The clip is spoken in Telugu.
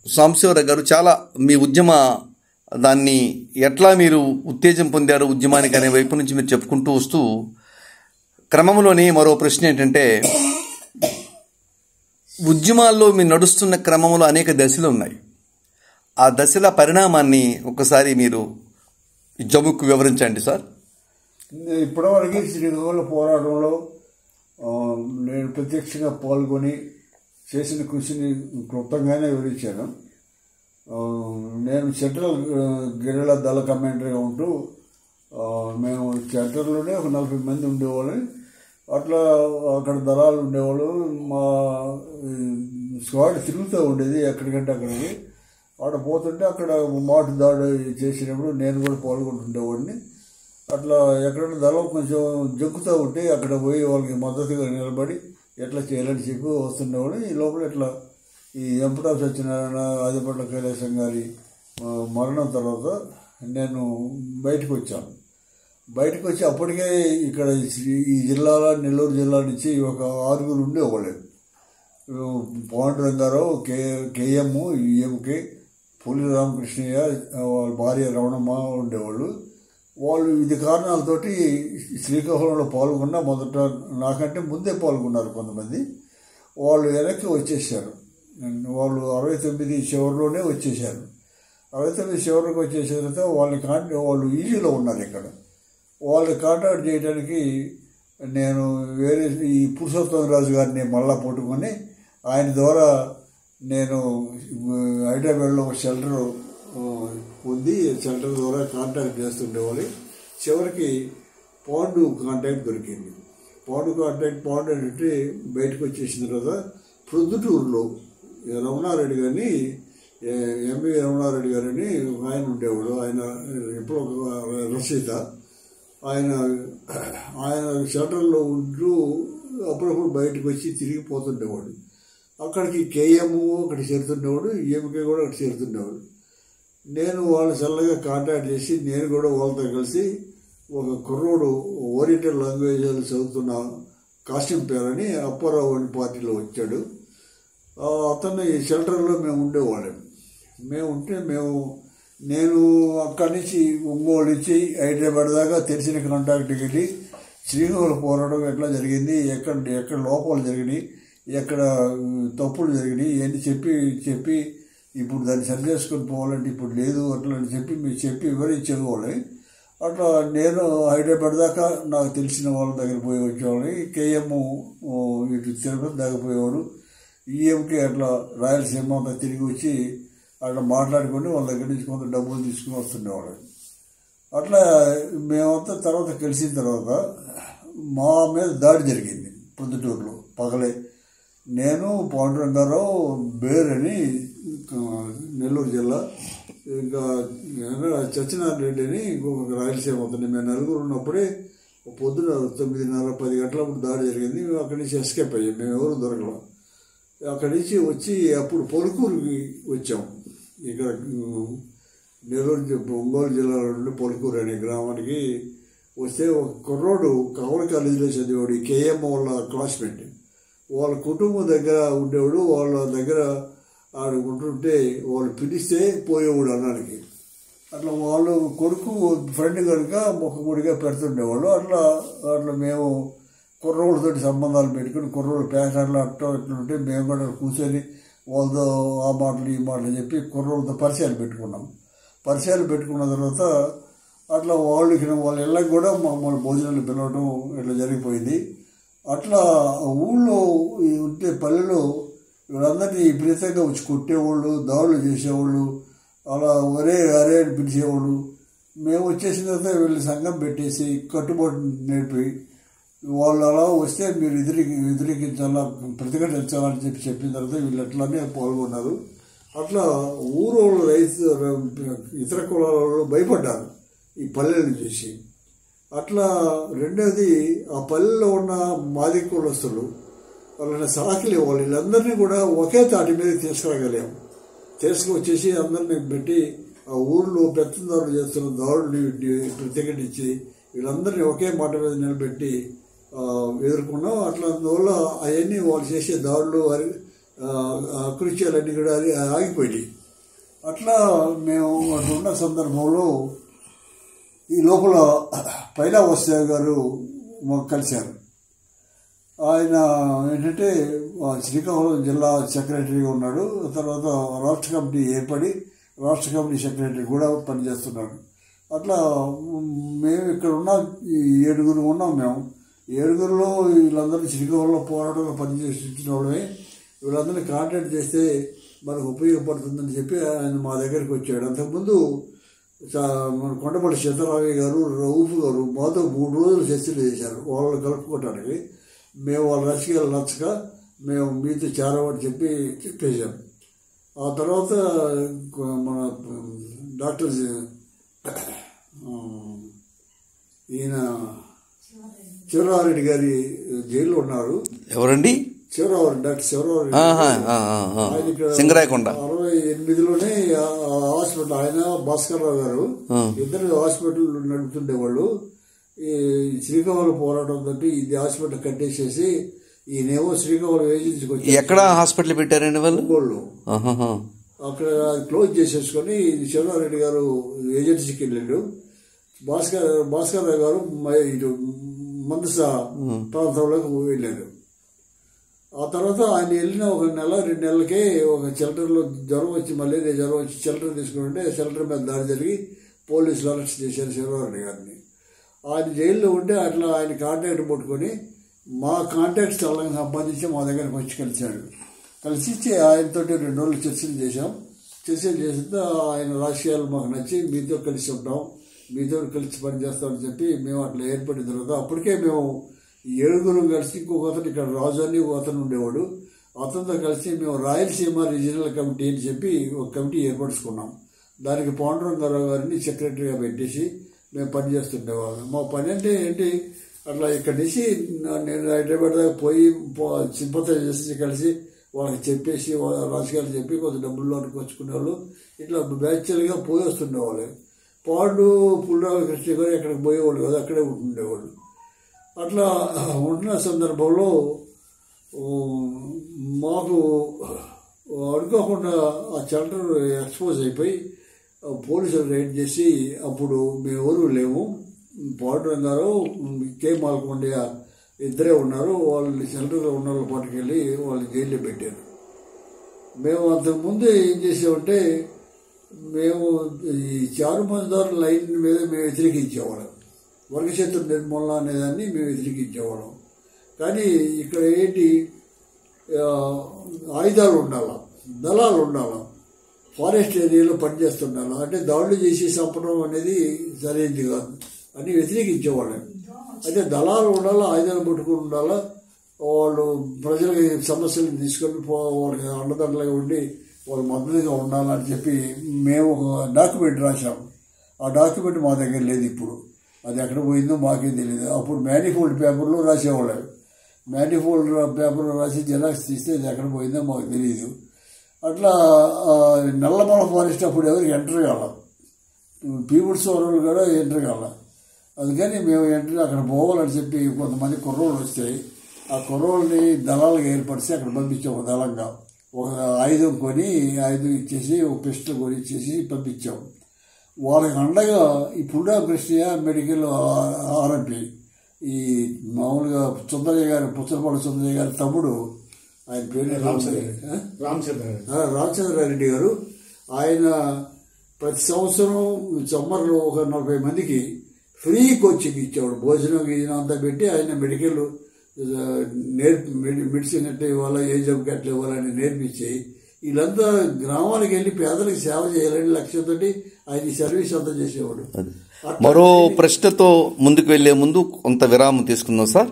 సాంబశివరావు గారు, చాలా మీ ఉద్యమ దాన్ని ఎట్లా మీరు ఉత్తేజం పొందారు ఉద్యమానికి అనే వైపు నుంచి మీరు చెప్పుకుంటూ వస్తూ క్రమంలోని మరో ప్రశ్న ఏంటంటే, ఉద్యమాల్లో మీరు నడుస్తున్న క్రమంలో అనేక దశలు ఉన్నాయి. ఆ దశల పరిణామాన్ని ఒకసారి మీరు జముకు వివరించండి సార్. ఇప్పటివరకు శ్రీకాకుళం పోరాటంలో నేను ప్రత్యక్షంగా పాల్గొని చేసిన కృషిని క్లుప్తంగానే వివరించాను. నేను సెంట్రల్ గెరిల్లా దళ కమాండర్గా ఉంటూ మేము సెంటర్లోనే ఒక 40 మంది ఉండేవాళ్ళు. అట్లా అక్కడ దళాలు ఉండేవాళ్ళు. మా స్క్వాడ్ తిరుగుతూ ఉండేది ఎక్కడికంటే అక్కడికి. అక్కడ పోతుంటే అక్కడ మాటు దాడి చేసినప్పుడు నేను కూడా పాల్గొంటుండేవాడిని. అట్లా ఎక్కడైనా దళం కొంచెం జంకుతూ ఉంటే అక్కడ పోయి వాళ్ళకి మద్దతుగా నిలబడి ఎట్లా చేయాలని చెప్పి వస్తుండేవాడు. ఈ లోపల ఇట్లా ఈ ఎంపటా సత్యనారాయణ, ఆదిపట్ల కైలాసం గారి మరణం తర్వాత నేను బయటకు వచ్చాను. బయటకు వచ్చి అప్పటికే ఇక్కడ ఈ జిల్లాలో నెల్లూరు జిల్లా నుంచి ఒక 6 ఉండేవాళ్ళు. పాండురంగారావు, కేఎం, ఈఎంకే, పులి రామకృష్ణయ్య, వాళ్ళ భార్య రమణమ్మ ఉండేవాళ్ళు. వాళ్ళు ఇది కారణాలతోటి శ్రీకాకుళంలో పాల్గొన్న మొదట నాకంటే ముందే పాల్గొన్నారు కొంతమంది. వాళ్ళు వెనక్కి వచ్చేసారు. వాళ్ళు 69 చివరిలోనే వచ్చేసారు. 69 చివరికి వచ్చేసిన తర్వాత వాళ్ళు ఈజీలో ఉన్నారు. ఇక్కడ వాళ్ళని కాంటాక్ట్ చేయడానికి నేను వేరే ఈ పురుషోత్తమ రాజు గారిని మళ్ళా పట్టుకొని ఆయన ద్వారా నేను హైదరాబాద్లో ఒక షెల్టర్ ఉంది. షెల్టర్ ద్వారా కాంటాక్ట్ చేస్తుండేవాళ్ళు. చివరికి పాండు కాంటాక్ట్ దొరికింది. పాండు అంటే బయటకు వచ్చేసిన తర్వాత ప్రొద్దుటూరులో రమణారెడ్డి గారిని, ఎంవి రమణారెడ్డి గారిని ఆయన ఉండేవాడు. ఆయన ఎప్పుడో రచయిత. ఆయన షెల్టర్లో ఉంటూ అప్పుడప్పుడు బయటకు వచ్చి తిరిగిపోతుండేవాడు. అక్కడికి కేఎం అక్కడికి చేరుతుండేవాడు, ఈఎంకే కూడా అక్కడికి చేరుతుండేవాడు. నేను వాళ్ళు చల్లగా కాంటాక్ట్ చేసి నేను కూడా వాళ్ళతో కలిసి ఒక కుర్రోడు ఓరియంటల్ లాంగ్వేజ్ చదువుతున్న కాస్ట్యూమ్ పేరని అప్పారావు అని పార్టీలో వచ్చాడు. అతను ఈ షెల్టర్లో మేము ఉండేవాళ్ళం. నేను అక్కడి నుంచి ఒంగోలు నుంచి హైదరాబాద్ దాకా తెలిసిన కాంటాక్ట్కి వెళ్ళి శ్రీకాకుళం పోరాటం ఎట్లా జరిగింది, ఎక్కడ లోపాలు జరిగినాయి, ఎక్కడ తప్పులు జరిగినాయి ఇవన్నీ చెప్పి ఇప్పుడు దాన్ని సరి చేసుకొని పోవాలంటే ఇప్పుడు లేదు అట్లా అని చెప్పి వివరించేవాళ్ళని. అట్లా నేను హైదరాబాద్ దాకా నాకు తెలిసిన వాళ్ళ దగ్గర పోయి వచ్చేవాళ్ళని. కేఎం ఇటు తిరుపతి దాకా పోయేవాడు. ఈఎంకి అట్లా రాయలసీమ అంతా తిరిగి వచ్చి అట్లా మాట్లాడుకొని వాళ్ళ దగ్గర నుంచి కొంత డబ్బులు తీసుకుని వస్తుండేవాడు. అట్లా మేమంతా తర్వాత కలిసిన తర్వాత మా మీద దాడి జరిగింది ప్రొద్దుటూరులో పగలే. నేను, పాండురంగారావు, బేర్ అని నెల్లూరు జిల్లా, ఇంకా సత్యనారాయణ రెడ్డి అని ఇంకొక రాయలసీమ అవుతుంది. మేము 4 ఉన్నప్పుడే పొద్దున 9:30, 10 గంటలప్పుడు దాడి జరిగింది. మేము అక్కడి నుంచి ఎస్కేప్ అయ్యాం. మేము ఎవరు దొరకలేం. అక్కడి నుంచి వచ్చి అప్పుడు పొలుకూరుకి వచ్చాం. ఇక్కడ నెల్లూరు ఒంగోలు జిల్లాలో నుండి పొలుకూరు అనే గ్రామానికి వస్తే ఒక కుర్రోడు కావలి కాలేజీలో చదివాడు. కేఎం వాళ్ళ క్లాస్మేట్. వాళ్ళ కుటుంబం దగ్గర ఉండేవాడు. వాళ్ళ దగ్గర ఆడు ఉంటుంటే వాళ్ళు పిలిస్తే పోయేవాడు అన్నానికి. అట్లా వాళ్ళు కొడుకు ఫ్రెండ్ కనుక ముఖముడిగా పెడుతుండేవాళ్ళు. అట్లా మేము కుర్రోళ్ళతోటి సంబంధాలు పెట్టుకుని కుర్రోళ్ళు ప్యాకెట్లు అట్లా ఉంటే మేము కూడా కూర్చొని వాళ్ళతో ఆ మాటలు ఈ మాటలు చెప్పి కుర్రోళ్ళతో పరిచయాలు పెట్టుకున్నాం. పరిచయాలు పెట్టుకున్న తర్వాత అట్లా వాళ్ళ ఇళ్ళకి కూడా మమ్మల్ని భోజనాలు పిలవడం ఇట్లా జరిగిపోయింది. అట్లా ఊళ్ళో ఉంటే పల్లెలో వీళ్ళందరినీ విపరీతంగా వచ్చి కొట్టేవాళ్ళు, దాడులు చేసేవాళ్ళు, అలా అరే అని పిలిచేవాళ్ళు. మేము వచ్చేసిన తర్వాత వీళ్ళు సంఘం పెట్టేసి కట్టుబాటు నేర్పి వాళ్ళు అలా వస్తే మీరు వ్యతిరేకించాలా, ప్రతిఘటించాలని చెప్పిన తర్వాత వీళ్ళు అట్లానే పాల్గొన్నారు. అట్లా ఊరోళ్ళు ఇతర కులాలలో భయపడ్డారు ఈ పల్లెలు చూసి. అట్లా రెండోది ఆ పల్లెలో ఉన్న మాదిక కులస్తులు వాళ్ళని సాకిలే వాళ్ళు వీళ్ళందరినీ కూడా ఒకే తాటి మీద తీసుకురాగలేము. తీసుకువచ్చేసి అందరినీ పెట్టి ఆ ఊళ్ళో పెత్తందారులు చేస్తున్న దాడుని ప్రతిఘటించి వీళ్ళందరినీ ఒకే మాట మీద నిలబెట్టి ఎదుర్కొన్నాం. అట్లా అందువల్ల అవన్నీ వాళ్ళు చేసే దాడులు కృత్యాలన్నీ కూడా ఆగిపోయినాయి. అట్లా మేము అటు ఉన్న సందర్భంలో ఈ లోపల పైలా వస్తాయి గారు మాకు కలిశారు. ఆయన ఏంటంటే శ్రీకాకుళం జిల్లా సెక్రటరీగా ఉన్నాడు. తర్వాత రాష్ట్ర కమిటీ ఏర్పడి రాష్ట్ర కమిటీ సెక్రటరీ కూడా పనిచేస్తున్నాడు. అట్లా మేము ఇక్కడ ఉన్న 7 ఉన్నాం. మేము 7లో వీళ్ళందరూ శ్రీకాకుళంలో పోరాటంలో పనిచేసిన వాళ్ళమే. వీళ్ళందరినీ కాంటాక్ట్ చేస్తే మనకు ఉపయోగపడుతుందని చెప్పి ఆయన మా దగ్గరికి వచ్చాడు. అంతకుముందు మన కొండపల్లి సీతారామయ్య గారు, రౌఫ్ గారు మాతో 3 రోజులు చర్చలు చేశారు వాళ్ళని కలుపుకోవటానికి. మేము వాళ్ళ రాజకీయాలు నచ్చక మేము మీతో చేరమని చెప్పేశాం. ఆ తర్వాత మన డాక్టర్ ఈయన శివరామరెడ్డి గారి జైల్లో ఉన్నారు. ఎవరండి? డాక్టర్ శివరామరెడ్డి. ఆయన ఇక్కడ 68లోనే హాస్పిటల్, ఆయన భాస్కర్ రావు గారు ఇద్దరు హాస్పిటల్ నడుపుతుండేవాళ్ళు. ఈ శ్రీకాకుళం పోరాటం తోటి ఇది హాస్పిటల్ కట్టేసేసి ఈయనేమో శ్రీకాకుళం ఏజెన్సీకి వచ్చి ఎక్కడ హాస్పిటల్ పెట్టారండి వాళ్ళు. అక్కడ క్లోజ్ చేసేసుకొని శివరామరెడ్డి గారు ఏజెన్సీకి వెళ్ళాడు. భాస్కర్ రావు గారు ఇటు మందస ప్రాంతంలోకి వెళ్ళారు. ఆ తర్వాత ఆయన వెళ్ళిన 1 నెల 2 నెలలకే ఒక షెల్టర్లో జ్వరం వచ్చి మలేరియా జ్వరం వచ్చి షెల్టర్ తీసుకుంటే షెల్టర్ మీద దాడి జరిగి పోలీసులు అరెస్ట్ చేశారు శివరామరెడ్డి గారిని. ఆయన జైల్లో ఉంటే అట్లా ఆయన కాంటాక్ట్ పట్టుకొని మా కాంటాక్ట్స్ వాళ్ళకి సంబంధించి మా దగ్గరకు వచ్చి కలిశాడు. కలిసి ఆయనతో 2 రోజులు చర్చలు చేశాం. చర్చలు చేస్తే ఆయన రాజకీయాలు మాకు నచ్చి మీతో కలిసి ఉంటాం, మీతో కలిసి పనిచేస్తామని చెప్పి మేము అట్లా ఏర్పడిన తర్వాత అప్పటికే మేము 7 కలిసి ఇంకొక అతను ఇక్కడ రాజు అని ఒక అతను ఉండేవాడు. అతనితో కలిసి మేము రాయలసీమ రీజనల్ కమిటీ అని చెప్పి ఒక కమిటీ ఏర్పరచుకున్నాం. దానికి పాండురంగారావు గారిని సెక్రటరీగా పెట్టేసి మేము పనిచేస్తుండేవాళ్ళం. మా పని అంటే ఏంటి, అట్లా ఇక్కడి నుంచి నేను హైదరాబాద్ దాకా పోయి సింపతైజ్ చేసి కలిసి వాళ్ళకి చెప్పేసి వాళ్ళ రాజకీయాలు చెప్పి కొంత డబ్బుల్లో వచ్చుకునేవాళ్ళు. ఇట్లా బ్యాచువల్గా పోయి వస్తుండేవాళ్ళు. పాండు పుల్రావు కృష్ణ గారు ఎక్కడికి పోయేవాళ్ళు కదా, అక్కడే ఉంటుండేవాళ్ళు. అట్లా ఉంటున్న సందర్భంలో మాకు అనుకోకుండా ఆ షెల్టర్ ఎక్స్పోజ్ అయిపోయి పోలీసులు రైడ్ చేసి అప్పుడు మేమెవరూ లేము. పాండురంగారావు, కే మాల్కొండయ్య ఇద్దరే ఉన్నారు. వాళ్ళు షెల్టర్లో ఉన్న వాళ్ళ పట్టుకెళ్ళి వాళ్ళు జైల్లో పెట్టారు. మేము అంతకుముందు ఏం చేసామంటే మేము ఈ చారుమజుదారు లైన్ మీద మేము వ్యతిరేకించేవాళ్ళం. వర్గశత్రు నిర్మూలన అనేదాన్ని మేము వ్యతిరేకించేవాళ్ళం. కానీ ఇక్కడ ఏంటి, ఆయుధాలు ఉండాలా, దళాలు ఉండాలా, ఫారెస్ట్ ఏరియాలో పనిచేస్తుండాలి. అంటే దాడులు చేసి చంపడం అనేది సరైనది కాదు అని వ్యతిరేకించేవాళ్ళం. అయితే దళాలు ఉండాలా, ఆయుధాలు పట్టుకుని ఉండాలా, వాళ్ళు ప్రజలకి సమస్యలను తీసుకొని వాళ్ళకి అండదండలుగా ఉండి వాళ్ళు మద్దతుగా ఉండాలని చెప్పి మేము ఒక డాక్యుమెంట్ రాసాం. ఆ డాక్యుమెంట్ మా దగ్గర లేదు ఇప్పుడు. అది ఎక్కడ పోయిందో మాకేం తెలియదు. అప్పుడు మేనిఫోల్డ్ పేపర్లో రాసేవాళ్ళం. మేనిఫోల్డ్ పేపర్లో రాసి జిరాక్స్ తీస్తే అది ఎక్కడ పోయిందో మాకు తెలియదు. అట్లా నల్లమల ఫారెస్ట్ అప్పుడు ఎవరికి ఎంటర్ కావాలి, పీపుల్స్ వాళ్ళు కూడా ఎంటర్ కావాలి. అందుకని మేము అక్కడ పోవాలని చెప్పి కొంతమంది కుర్రోళ్ళు వస్తాయి. ఆ కుర్రోళ్ళని దళాలుగా ఏర్పరిచి అక్కడ పంపించాం. ఒక దళంగా ఒక ఆయుధం కొని, ఆయుధం ఇచ్చేసి ఒక పిస్టల్ కొని ఇచ్చేసి పంపించాం. వాళ్ళకి అండగా ఈ పుల్డా కృష్ణయ్య మెడికల్ ఆర్ఎంపీ, ఈ మామూలుగా సుందరయ్య గారు, పుచ్చలపాడు సుందరయ్య గారి తమ్ముడు, ఆయన పేరు రామచంద్రారెడ్డి గారు. ఆయన ప్రతి సంవత్సరం సమ్మర్లో ఒక 40 మందికి ఫ్రీ కోచింగ్ ఇచ్చేవాడు. భోజనం గీజనం అంతా పెట్టి ఆయన మెడికల్ మెడిసిన్ ఎట్లా ఇవ్వాలా, ఏ జబ్బుకి ఎట్లా ఇవ్వాలని నేర్పించి వీళ్ళంతా గ్రామాలకు వెళ్ళి పేదలకు సేవ చేయాలని లక్ష్యంతో ఆయన ఈ సర్వీస్ అంతా చేసేవాడు. మరో ప్రశ్నతో ముందుకు వెళ్లే ముందు కొంత విరామం తీసుకుందాం సార్.